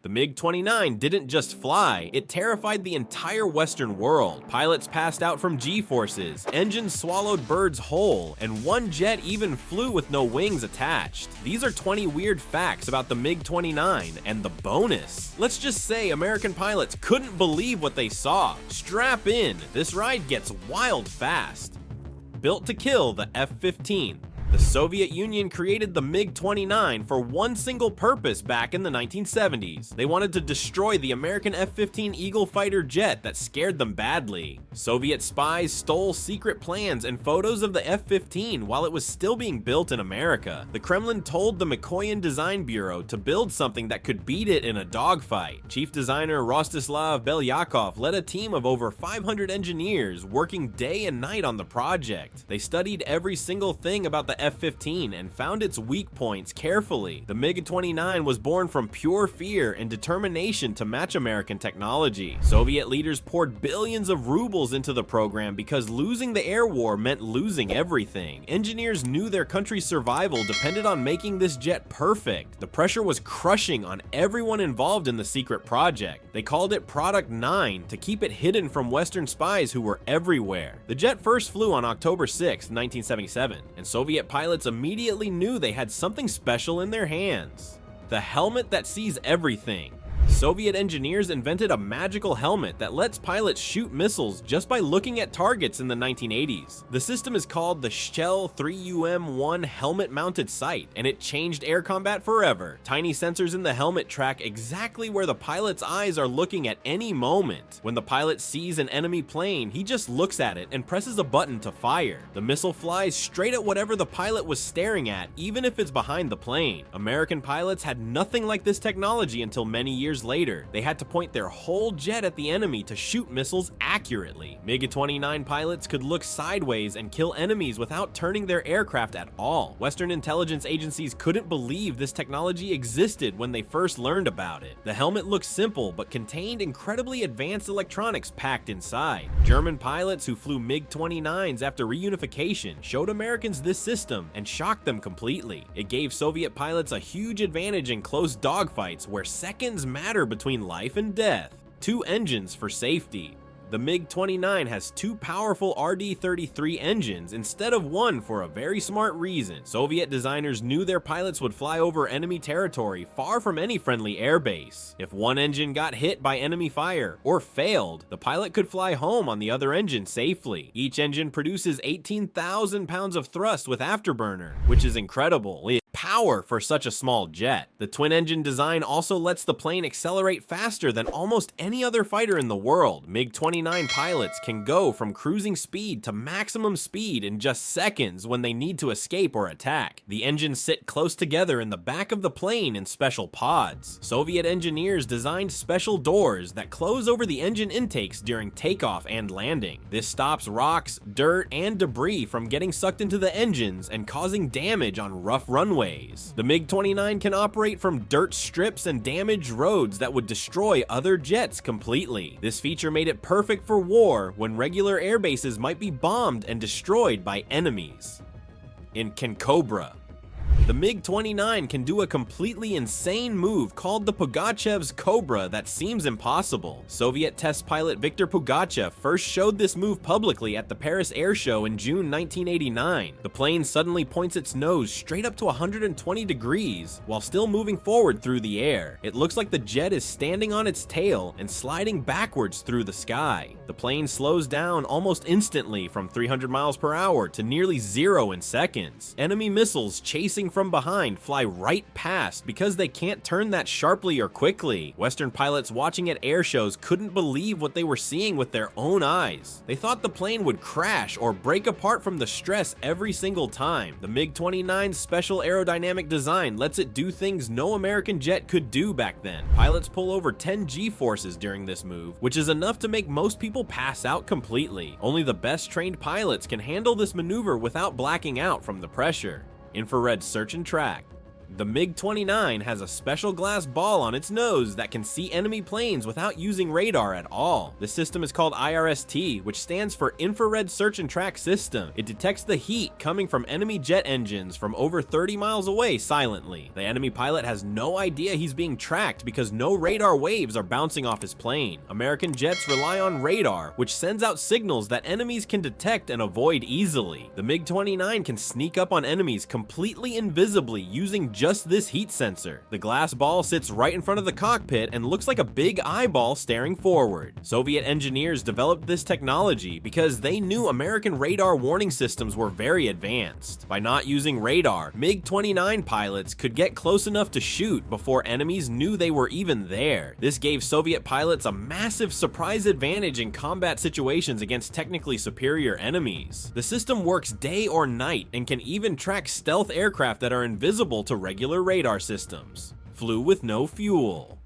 The MiG-29 didn't just fly, it terrified the entire Western world. Pilots passed out from G-forces, engines swallowed birds whole, and one jet even flew with no wings attached. These are 20 weird facts about the MiG-29, and the bonus. Let's just say American pilots couldn't believe what they saw. Strap in, this ride gets wild fast. Built to kill the F-15. The Soviet Union created the MiG-29 for one single purpose back in the 1970s. They wanted to destroy the American F-15 Eagle fighter jet that scared them badly. Soviet spies stole secret plans and photos of the F-15 while it was still being built in America. The Kremlin told the Mikoyan Design Bureau to build something that could beat it in a dogfight. Chief designer Rostislav Belyakov led a team of over 500 engineers working day and night on the project. They studied every single thing about the F-15 and found its weak points carefully. The MiG-29 was born from pure fear and determination to match American technology. Soviet leaders poured billions of rubles into the program because losing the air war meant losing everything. Engineers knew their country's survival depended on making this jet perfect. The pressure was crushing on everyone involved in the secret project. They called it Product 9 to keep it hidden from Western spies who were everywhere. The jet first flew on October 6, 1977, and Soviet pilots immediately knew they had something special in their hands. The helmet that sees everything. Soviet engineers invented a magical helmet that lets pilots shoot missiles just by looking at targets in the 1980s. The system is called the Shell 3UM-1 helmet-mounted sight, and it changed air combat forever. Tiny sensors in the helmet track exactly where the pilot's eyes are looking at any moment. When the pilot sees an enemy plane, he just looks at it and presses a button to fire. The missile flies straight at whatever the pilot was staring at, even if it's behind the plane. American pilots had nothing like this technology until many years later. They had to point their whole jet at the enemy to shoot missiles accurately. MiG-29 pilots could look sideways and kill enemies without turning their aircraft at all. Western intelligence agencies couldn't believe this technology existed when they first learned about it. The helmet looked simple but contained incredibly advanced electronics packed inside. German pilots who flew MiG-29s after reunification showed Americans this system and shocked them completely. It gave Soviet pilots a huge advantage in close dogfights where seconds matter between life and death. 2 engines for safety. The MiG-29 has 2 powerful RD-33 engines instead of 1 for a very smart reason. Soviet designers knew their pilots would fly over enemy territory far from any friendly airbase. If one engine got hit by enemy fire or failed, the pilot could fly home on the other engine safely. Each engine produces 18,000 pounds of thrust with afterburner, which is incredible. Power for such a small jet. The twin-engine design also lets the plane accelerate faster than almost any other fighter in the world. MiG-29 pilots can go from cruising speed to maximum speed in just seconds when they need to escape or attack. The engines sit close together in the back of the plane in special pods. Soviet engineers designed special doors that close over the engine intakes during takeoff and landing. This stops rocks, dirt, and debris from getting sucked into the engines and causing damage on rough runways. The MiG-29 can operate from dirt strips and damaged roads that would destroy other jets completely. This feature made it perfect for war when regular air bases might be bombed and destroyed by enemies. Can Cobra. The MiG-29 can do a completely insane move called the Pugachev's Cobra that seems impossible. Soviet test pilot Viktor Pugachev first showed this move publicly at the Paris Air Show in June 1989. The plane suddenly points its nose straight up to 120 degrees while still moving forward through the air. It looks like the jet is standing on its tail and sliding backwards through the sky. The plane slows down almost instantly from 300 miles per hour to nearly 0 in seconds. Enemy missiles chasing from behind fly right past because they can't turn that sharply or quickly. Western pilots watching at air shows couldn't believe what they were seeing with their own eyes. They thought the plane would crash or break apart from the stress every single time. The MiG-29's special aerodynamic design lets it do things no American jet could do back then. Pilots pull over 10 G-forces during this move, which is enough to make most people pass out completely. Only the best trained pilots can handle this maneuver without blacking out from the pressure. Infrared search and track. The MiG-29 has a special glass ball on its nose that can see enemy planes without using radar at all. The system is called IRST, which stands for Infrared Search and Track System. It detects the heat coming from enemy jet engines from over 30 miles away silently. The enemy pilot has no idea he's being tracked because no radar waves are bouncing off his plane. American jets rely on radar, which sends out signals that enemies can detect and avoid easily. The MiG-29 can sneak up on enemies completely invisibly using just this heat sensor. The glass ball sits right in front of the cockpit and looks like a big eyeball staring forward. Soviet engineers developed this technology because they knew American radar warning systems were very advanced. By not using radar, MiG-29 pilots could get close enough to shoot before enemies knew they were even there. This gave Soviet pilots a massive surprise advantage in combat situations against technically superior enemies. The system works day or night and can even track stealth aircraft that are invisible to regular radar systems. Flew with no fuel.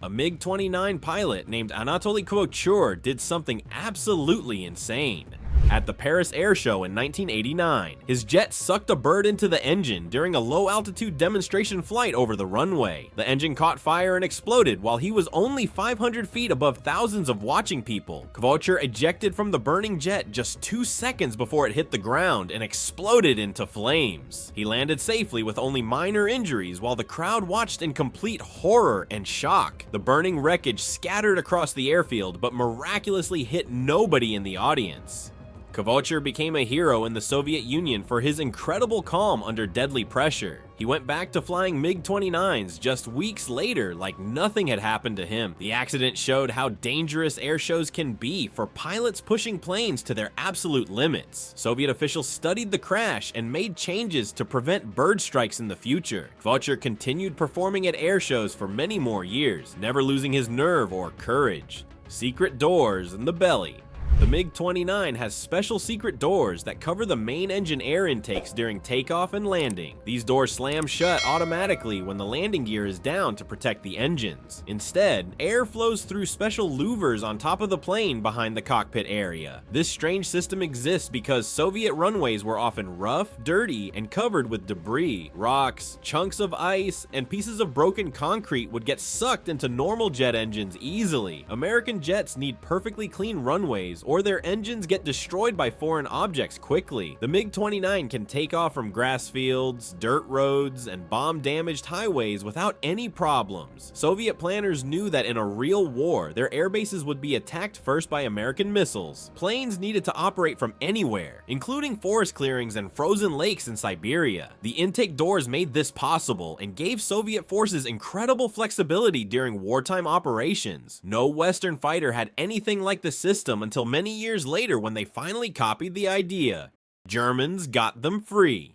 A MiG-29 pilot named Anatoly Kvochur did something absolutely insane. At the Paris Air Show in 1989, his jet sucked a bird into the engine during a low-altitude demonstration flight over the runway. The engine caught fire and exploded while he was only 500 feet above thousands of watching people. Kvochur ejected from the burning jet just 2 seconds before it hit the ground and exploded into flames. He landed safely with only minor injuries while the crowd watched in complete horror and shock. The burning wreckage scattered across the airfield but miraculously hit nobody in the audience. Kvochur became a hero in the Soviet Union for his incredible calm under deadly pressure. He went back to flying MiG-29s just weeks later like nothing had happened to him. The accident showed how dangerous air shows can be for pilots pushing planes to their absolute limits. Soviet officials studied the crash and made changes to prevent bird strikes in the future. Kvochur continued performing at air shows for many more years, never losing his nerve or courage. Secret doors in the belly. The MiG-29 has special secret doors that cover the main engine air intakes during takeoff and landing. These doors slam shut automatically when the landing gear is down to protect the engines. Instead, air flows through special louvers on top of the plane behind the cockpit area. This strange system exists because Soviet runways were often rough, dirty, and covered with debris. Rocks, chunks of ice, and pieces of broken concrete would get sucked into normal jet engines easily. American jets need perfectly clean runways or their engines get destroyed by foreign objects quickly. The MiG-29 can take off from grass fields, dirt roads, and bomb-damaged highways without any problems. Soviet planners knew that in a real war, their air bases would be attacked first by American missiles. Planes needed to operate from anywhere, including forest clearings and frozen lakes in Siberia. The intake doors made this possible and gave Soviet forces incredible flexibility during wartime operations. No Western fighter had anything like the system until many years later when they finally copied the idea. Germans got them free.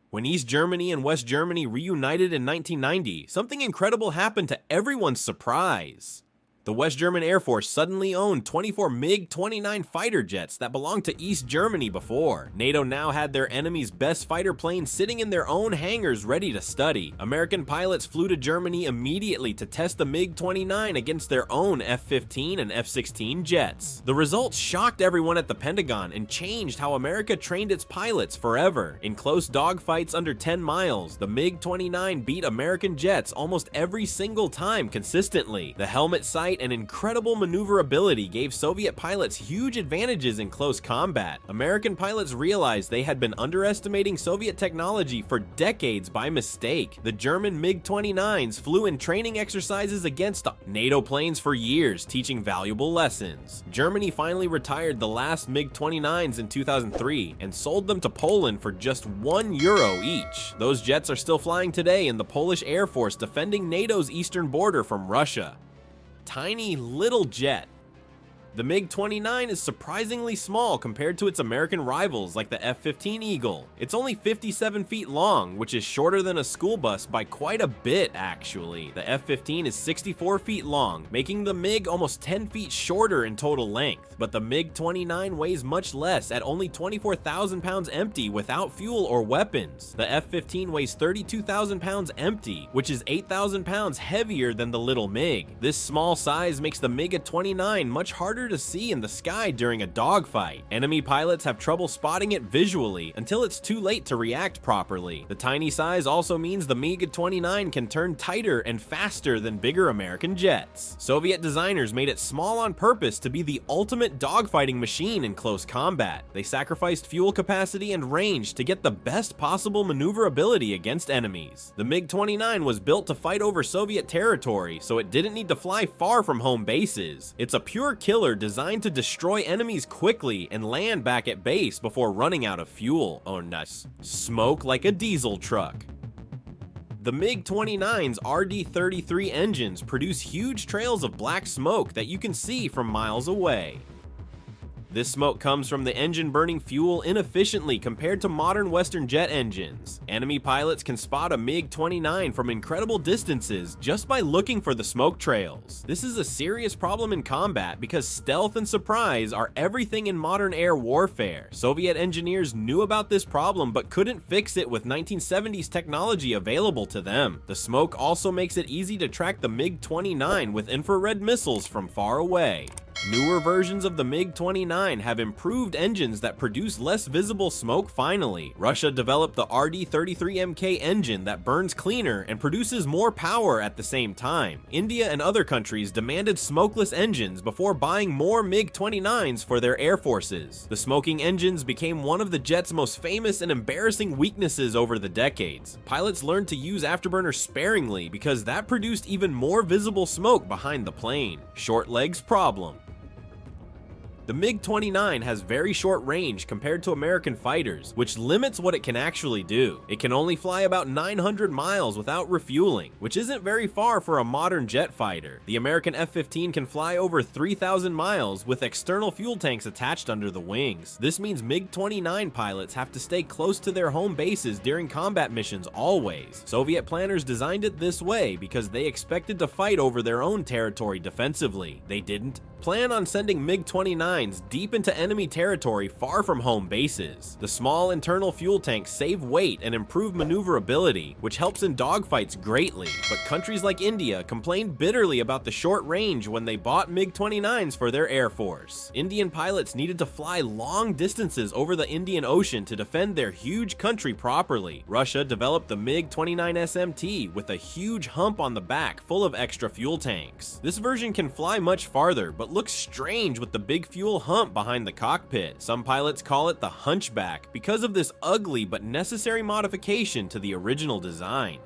When East Germany and West Germany reunited in 1990, something incredible happened to everyone's surprise. The West German Air Force suddenly owned 24 MiG-29 fighter jets that belonged to East Germany before. NATO now had their enemy's best fighter planes sitting in their own hangars ready to study. American pilots flew to Germany immediately to test the MiG-29 against their own F-15 and F-16 jets. The results shocked everyone at the Pentagon and changed how America trained its pilots forever. In close dogfights under 10 miles, the MiG-29 beat American jets almost every single time consistently. The helmet sight and incredible maneuverability gave Soviet pilots huge advantages in close combat. American pilots realized they had been underestimating Soviet technology for decades by mistake. The German MiG-29s flew in training exercises against NATO planes for years, teaching valuable lessons. Germany finally retired the last MiG-29s in 2003 and sold them to Poland for just €1 each. Those jets are still flying today in the Polish Air Force defending NATO's eastern border from Russia. Tiny little jet. The MiG-29 is surprisingly small compared to its American rivals like the F-15 Eagle. It's only 57 feet long, which is shorter than a school bus by quite a bit actually. The F-15 is 64 feet long, making the MiG almost 10 feet shorter in total length. But the MiG-29 weighs much less at only 24,000 pounds empty without fuel or weapons. The F-15 weighs 32,000 pounds empty, which is 8,000 pounds heavier than the little MiG. This small size makes the MiG-29 much harder harder to see in the sky during a dogfight. Enemy pilots have trouble spotting it visually until it's too late to react properly. The tiny size also means the MiG-29 can turn tighter and faster than bigger American jets. Soviet designers made it small on purpose to be the ultimate dogfighting machine in close combat. They sacrificed fuel capacity and range to get the best possible maneuverability against enemies. The MiG-29 was built to fight over Soviet territory, so it didn't need to fly far from home bases. It's a pure killer designed to destroy enemies quickly and land back at base before running out of fuel. Oh nice. Smoke like a diesel truck. The MiG-29's RD-33 engines produce huge trails of black smoke that you can see from miles away. This smoke comes from the engine burning fuel inefficiently compared to modern Western jet engines. Enemy pilots can spot a MiG-29 from incredible distances just by looking for the smoke trails. This is a serious problem in combat because stealth and surprise are everything in modern air warfare. Soviet engineers knew about this problem but couldn't fix it with 1970s technology available to them. The smoke also makes it easy to track the MiG-29 with infrared missiles from far away. Newer versions of the MiG-29 have improved engines that produce less visible smoke finally. Russia developed the RD-33MK engine that burns cleaner and produces more power at the same time. India and other countries demanded smokeless engines before buying more MiG-29s for their air forces. The smoking engines became one of the jet's most famous and embarrassing weaknesses over the decades. Pilots learned to use afterburners sparingly because that produced even more visible smoke behind the plane. Short legs problem. The MiG-29 has very short range compared to American fighters, which limits what it can actually do. It can only fly about 900 miles without refueling, which isn't very far for a modern jet fighter. The American F-15 can fly over 3,000 miles with external fuel tanks attached under the wings. This means MiG-29 pilots have to stay close to their home bases during combat missions always. Soviet planners designed it this way because they expected to fight over their own territory defensively. They didn't plan on sending MiG-29s deep into enemy territory far from home bases. The small internal fuel tanks save weight and improve maneuverability, which helps in dogfights greatly, but countries like India complained bitterly about the short range when they bought MiG-29s for their air force. Indian pilots needed to fly long distances over the Indian Ocean to defend their huge country properly. Russia developed the MiG-29 SMT with a huge hump on the back full of extra fuel tanks. This version can fly much farther, but looks strange with the big fuel hump behind the cockpit. Some pilots call it the hunchback because of this ugly but necessary modification to the original design.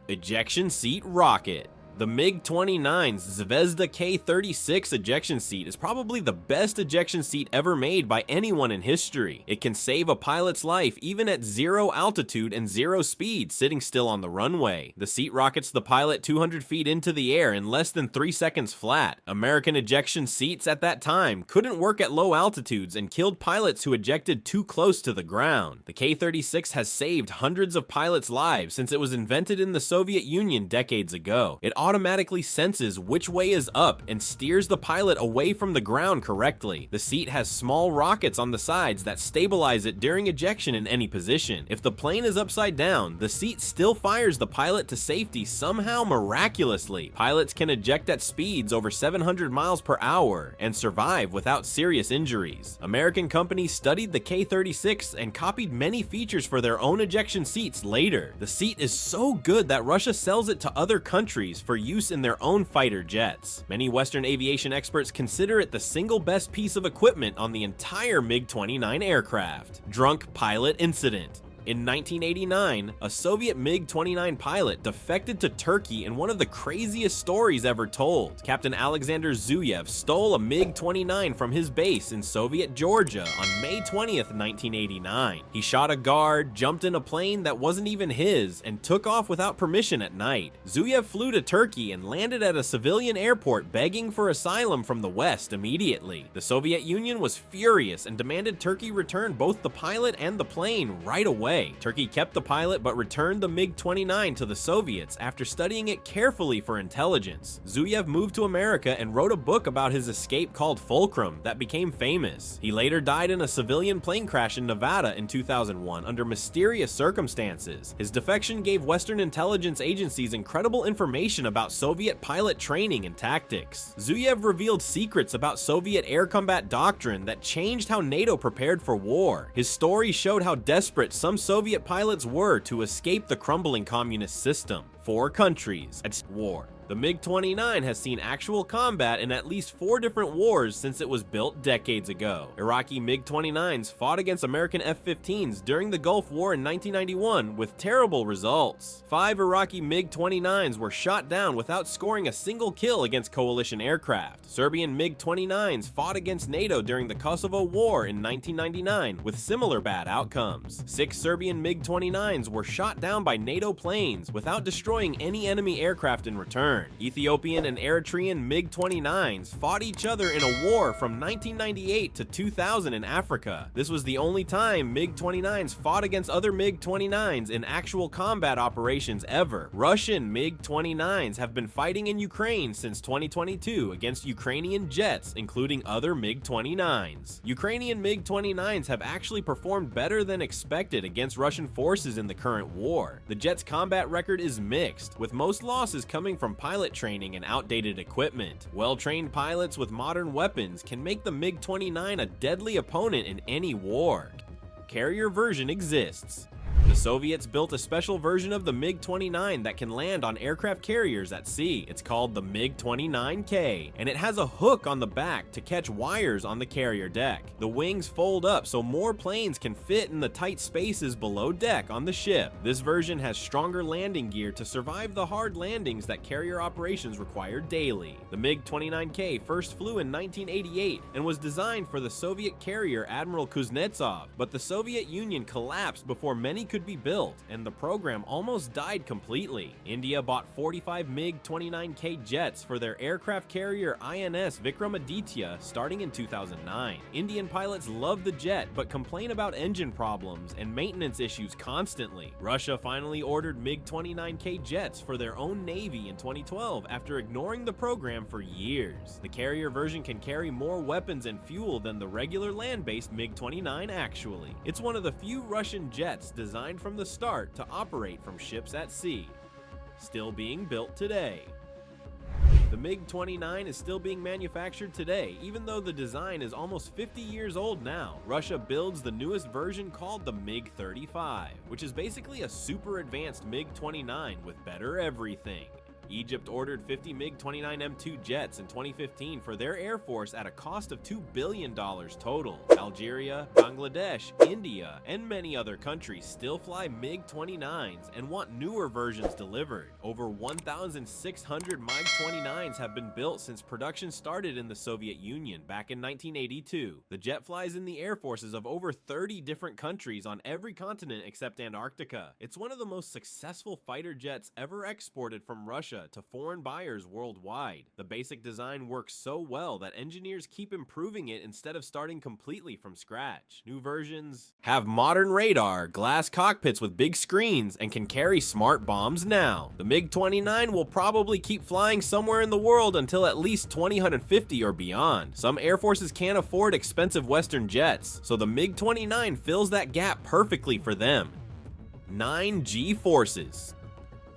Ejection seat rocket. The MiG-29's Zvezda K-36 ejection seat is probably the best ejection seat ever made by anyone in history. It can save a pilot's life even at 0 altitude and 0 speed sitting still on the runway. The seat rockets the pilot 200 feet into the air in less than 3 seconds flat. American ejection seats at that time couldn't work at low altitudes and killed pilots who ejected too close to the ground. The K-36 has saved hundreds of pilots' lives since it was invented in the Soviet Union decades ago. It automatically senses which way is up and steers the pilot away from the ground correctly. The seat has small rockets on the sides that stabilize it during ejection in any position. If the plane is upside down, the seat still fires the pilot to safety somehow miraculously. Pilots can eject at speeds over 700 miles per hour and survive without serious injuries. American companies studied the K-36 and copied many features for their own ejection seats later. The seat is so good that Russia sells it to other countries for use in their own fighter jets. Many Western aviation experts consider it the single best piece of equipment on the entire MiG-29 aircraft. Drunk pilot incident. In 1989, a Soviet MiG-29 pilot defected to Turkey in one of the craziest stories ever told. Captain Alexander Zuyev stole a MiG-29 from his base in Soviet Georgia on May 20th, 1989. He shot a guard, jumped in a plane that wasn't even his, and took off without permission at night. Zuyev flew to Turkey and landed at a civilian airport begging for asylum from the West immediately. The Soviet Union was furious and demanded Turkey return both the pilot and the plane right away. away. Turkey kept the pilot but returned the MiG-29 to the Soviets after studying it carefully for intelligence. Zuyev moved to America and wrote a book about his escape called Fulcrum that became famous. He later died in a civilian plane crash in Nevada in 2001 under mysterious circumstances. His defection gave Western intelligence agencies incredible information about Soviet pilot training and tactics. Zuyev revealed secrets about Soviet air combat doctrine that changed how NATO prepared for war. His story showed how desperate some Soviet pilots were to escape the crumbling communist system. 4 countries at war. The MiG-29 has seen actual combat in at least 4 different wars since it was built decades ago. Iraqi MiG-29s fought against American F-15s during the Gulf War in 1991 with terrible results. 5 Iraqi MiG-29s were shot down without scoring a single kill against coalition aircraft. Serbian MiG-29s fought against NATO during the Kosovo War in 1999 with similar bad outcomes. 6 Serbian MiG-29s were shot down by NATO planes without destroying any enemy aircraft in return. Ethiopian and Eritrean MiG-29s fought each other in a war from 1998 to 2000 in Africa. This was the only time MiG-29s fought against other MiG-29s in actual combat operations ever. Russian MiG-29s have been fighting in Ukraine since 2022 against Ukrainian jets, including other MiG-29s. Ukrainian MiG-29s have actually performed better than expected against Russian forces in the current war. The jet's combat record is mixed, with most losses coming from pilot training and outdated equipment. Well-trained pilots with modern weapons can make the MiG-29 a deadly opponent in any war. Carrier version exists. The Soviets built a special version of the MiG-29 that can land on aircraft carriers at sea. It's called the MiG-29K, and it has a hook on the back to catch wires on the carrier deck. The wings fold up so more planes can fit in the tight spaces below deck on the ship. This version has stronger landing gear to survive the hard landings that carrier operations require daily. The MiG-29K first flew in 1988 and was designed for the Soviet carrier Admiral Kuznetsov, but the Soviet Union collapsed before many could be built, and the program almost died completely. India bought 45 MiG-29K jets for their aircraft carrier INS Vikramaditya starting in 2009. Indian pilots love the jet but complain about engine problems and maintenance issues constantly. Russia finally ordered MiG-29K jets for their own navy in 2012 after ignoring the program for years. The carrier version can carry more weapons and fuel than the regular land-based MiG-29 actually. It's one of the few Russian jets designed from the start to operate from ships at sea. Still being built today. The MiG-29 is still being manufactured today, even though the design is almost 50 years old now. Russia builds the newest version called the MiG-35, which is basically a super advanced MiG-29 with better everything. Egypt ordered 50 MiG-29 M2 jets in 2015 for their air force at a cost of $2 billion total. Algeria, Bangladesh, India, and many other countries still fly MiG-29s and want newer versions delivered. Over 1,600 MiG-29s have been built since production started in the Soviet Union back in 1982. The jet flies in the air forces of over 30 different countries on every continent except Antarctica. It's one of the most successful fighter jets ever exported from Russia to foreign buyers worldwide. The basic design works so well that engineers keep improving it instead of starting completely from scratch. New versions have modern radar, glass cockpits with big screens, and can carry smart bombs now. The MiG-29 will probably keep flying somewhere in the world until at least 2050 or beyond. Some air forces can't afford expensive Western jets, so the MiG-29 fills that gap perfectly for them. 9 G-forces.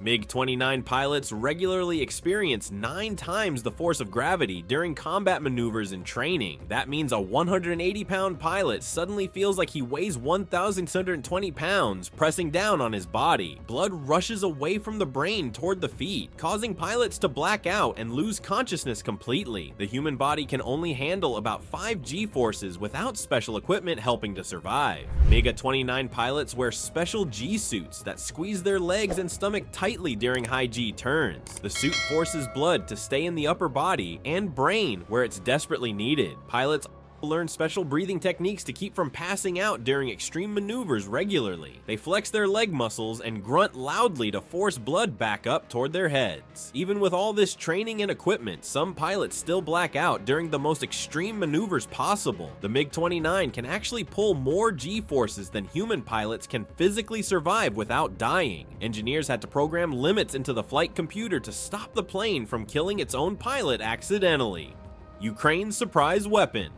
MiG-29 pilots regularly experience 9 times the force of gravity during combat maneuvers and training. That means a 180-pound pilot suddenly feels like he weighs 1,620 pounds, pressing down on his body. Blood rushes away from the brain toward the feet, causing pilots to black out and lose consciousness completely. The human body can only handle about 5 G-forces without special equipment helping to survive. MiG-29 pilots wear special G-suits that squeeze their legs and stomach tight during high G turns. The suit forces blood to stay in the upper body and brain where it's desperately needed. Pilots learn special breathing techniques to keep from passing out during extreme maneuvers regularly. They flex their leg muscles and grunt loudly to force blood back up toward their heads. Even with all this training and equipment, some pilots still black out during the most extreme maneuvers possible. The MiG-29 can actually pull more G-forces than human pilots can physically survive without dying. Engineers had to program limits into the flight computer to stop the plane from killing its own pilot accidentally. Ukraine's surprise weapon.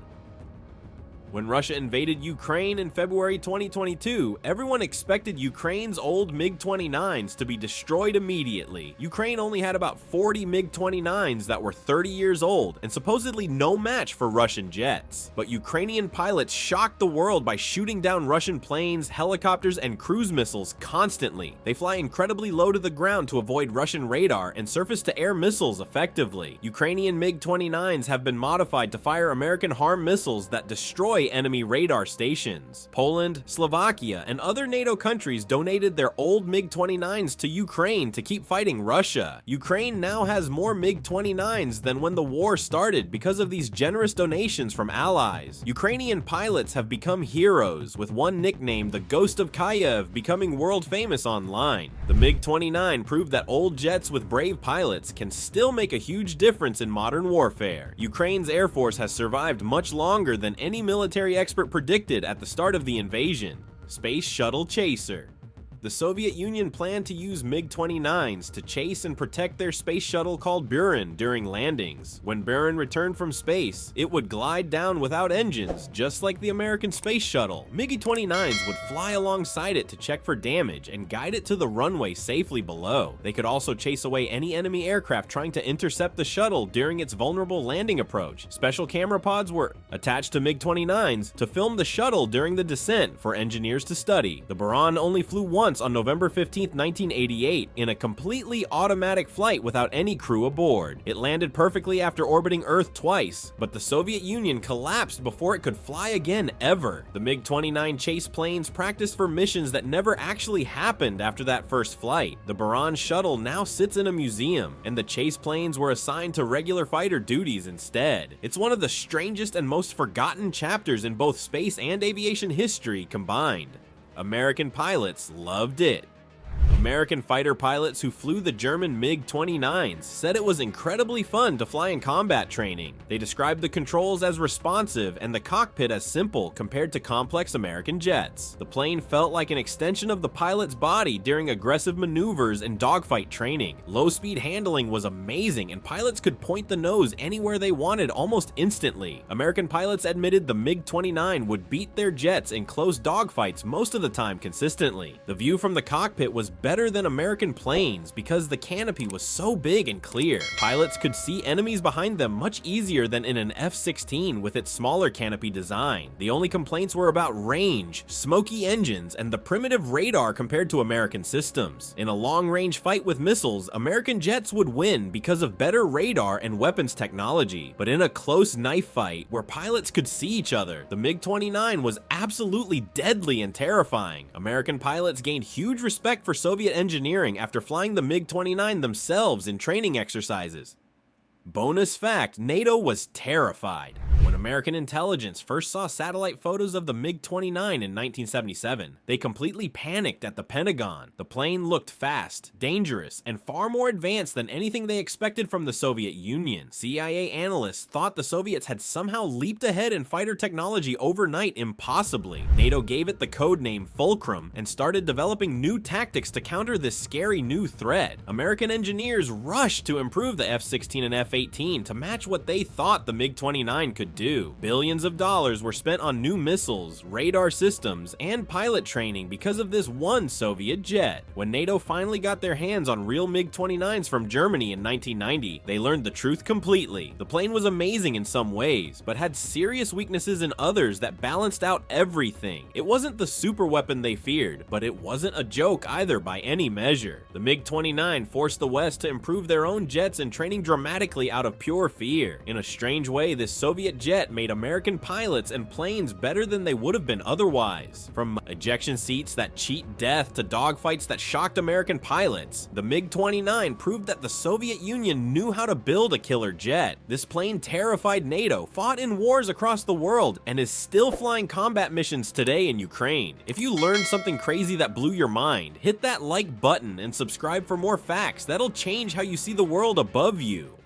When Russia invaded Ukraine in February 2022, everyone expected Ukraine's old MiG-29s to be destroyed immediately. Ukraine only had about 40 MiG-29s that were 30 years old and supposedly no match for Russian jets. But Ukrainian pilots shocked the world by shooting down Russian planes, helicopters, and cruise missiles constantly. They fly incredibly low to the ground to avoid Russian radar and surface-to-air missiles effectively. Ukrainian MiG-29s have been modified to fire American HARM missiles that destroy enemy radar stations. Poland, Slovakia, and other NATO countries donated their old MiG-29s to Ukraine to keep fighting Russia. Ukraine now has more MiG-29s than when the war started because of these generous donations from allies. Ukrainian pilots have become heroes, with one nicknamed the Ghost of Kiev becoming world famous online. The MiG-29 proved that old jets with brave pilots can still make a huge difference in modern warfare. Ukraine's Air Force has survived much longer than any military expert predicted at the start of the invasion. Space Shuttle Chaser. The Soviet Union planned to use MiG-29s to chase and protect their space shuttle called Buran during landings. When Buran returned from space, it would glide down without engines, just like the American space shuttle. MiG-29s would fly alongside it to check for damage and guide it to the runway safely below. They could also chase away any enemy aircraft trying to intercept the shuttle during its vulnerable landing approach. Special camera pods were attached to MiG-29s to film the shuttle during the descent for engineers to study. The Buran only flew once on November 15, 1988, in a completely automatic flight without any crew aboard. It landed perfectly after orbiting Earth twice, but the Soviet Union collapsed before it could fly again ever. The MiG-29 chase planes practiced for missions that never actually happened after that first flight. The Buran shuttle now sits in a museum, and the chase planes were assigned to regular fighter duties instead. It's one of the strangest and most forgotten chapters in both space and aviation history combined. American pilots loved it. American fighter pilots who flew the German MiG-29s said it was incredibly fun to fly in combat training. They described the controls as responsive and the cockpit as simple compared to complex American jets. The plane felt like an extension of the pilot's body during aggressive maneuvers and dogfight training. Low-speed handling was amazing, and pilots could point the nose anywhere they wanted almost instantly. American pilots admitted the MiG-29 would beat their jets in close dogfights most of the time consistently. The view from the cockpit was better than American planes because the canopy was so big and clear. Pilots could see enemies behind them much easier than in an F-16 with its smaller canopy design. The only complaints were about range, smoky engines, and the primitive radar compared to American systems. In a long-range fight with missiles, American jets would win because of better radar and weapons technology. But in a close knife fight where pilots could see each other, the MiG-29 was absolutely deadly and terrifying. American pilots gained huge respect for Soviet engineering after flying the MiG-29 themselves in training exercises. Bonus fact, NATO was terrified. When American intelligence first saw satellite photos of the MiG-29 in 1977, they completely panicked at the Pentagon. The plane looked fast, dangerous, and far more advanced than anything they expected from the Soviet Union. CIA analysts thought the Soviets had somehow leaped ahead in fighter technology overnight impossibly. NATO gave it the code name Fulcrum and started developing new tactics to counter this scary new threat. American engineers rushed to improve the F-16 and F-18 to match what they thought the MiG-29 could do. Billions of dollars were spent on new missiles, radar systems, and pilot training because of this one Soviet jet. When NATO finally got their hands on real MiG-29s from Germany in 1990, they learned the truth completely. The plane was amazing in some ways, but had serious weaknesses in others that balanced out everything. It wasn't the super weapon they feared, but it wasn't a joke either by any measure. The MiG-29 forced the West to improve their own jets and training dramatically out of pure fear. In a strange way, this Soviet jet jet made American pilots and planes better than they would have been otherwise. From ejection seats that cheat death to dogfights that shocked American pilots, the MiG-29 proved that the Soviet Union knew how to build a killer jet. This plane terrified NATO, fought in wars across the world, and is still flying combat missions today in Ukraine. If you learned something crazy that blew your mind, hit that like button and subscribe for more facts that'll change how you see the world above you.